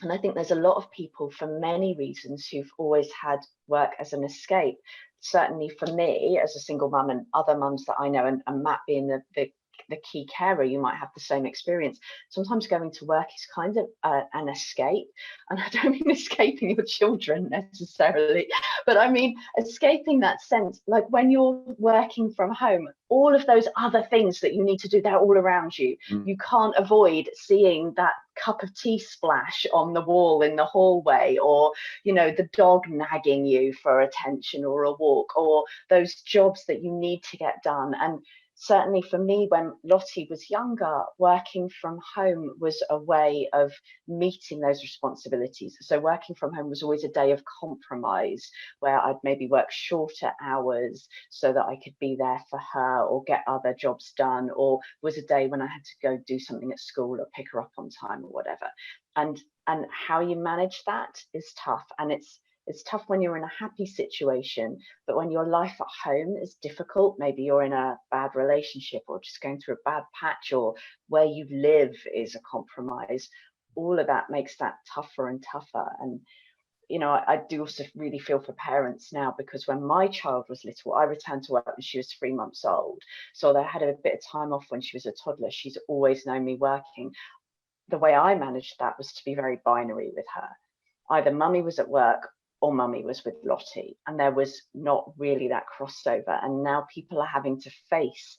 And I think there's a lot of people, for many reasons, who've always had work as an escape. Certainly for me, as a single mum, and other mums that I know, and Matt being the key carer, you might have the same experience. Sometimes going to work is kind of an escape. And I don't mean escaping your children necessarily, but I mean escaping that sense. Like when you're working from home, all of those other things that you need to do, they're all around you. Mm. You can't avoid seeing that cup of tea splash on the wall in the hallway, or the dog nagging you for attention or a walk, or those jobs that you need to get done. And certainly for me, when Lottie was younger, working from home was a way of meeting those responsibilities. So working from home was always a day of compromise, where I'd maybe work shorter hours so that I could be there for her or get other jobs done, or was a day when I had to go do something at school or pick her up on time or whatever. And how you manage that is tough. And it's tough when you're in a happy situation, but when your life at home is difficult, maybe you're in a bad relationship or just going through a bad patch, or where you live is a compromise, all of that makes that tougher and tougher. And I do also really feel for parents now, because when my child was little, I returned to work when she was 3 months old. So I had a bit of time off when she was a toddler. She's always known me working. The way I managed that was to be very binary with her. Either mummy was at work or mummy was with Lottie, and there was not really that crossover. And now people are having to face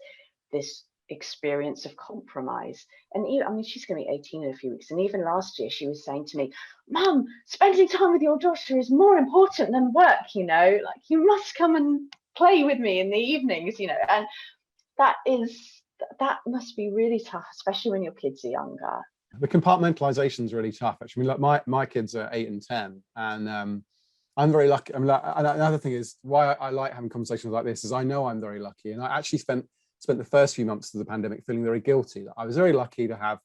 this experience of compromise. And even, I mean, she's going to be 18 in a few weeks, and even last year she was saying to me, Mum, spending time with your daughter is more important than work, like you must come and play with me in the evenings, and that must be really tough, especially when your kids are younger. The compartmentalization is really tough, actually. I mean, like my kids are 8 and 10, and I'm very lucky. I mean, another thing is why I like having conversations like this is I know I'm very lucky, and I actually spent the first few months of the pandemic feeling very guilty. I was very lucky to have,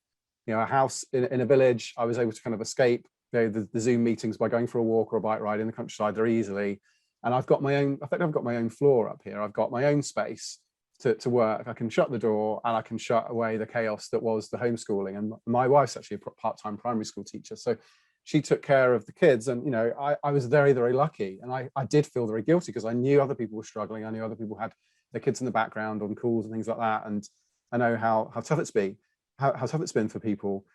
a house in a village. I was able to kind of escape, the Zoom meetings by going for a walk or a bike ride in the countryside very easily. And I've got my own. I think I've got my own floor up here. I've got my own space to work. I can shut the door and I can shut away the chaos that was the homeschooling. And my wife's actually a part-time primary school teacher, so she took care of the kids. And I was very, very lucky. And I did feel very guilty because I knew other people were struggling. I knew other people had their kids in the background on calls and things like that. And I know how tough it's been, how tough it's been for people.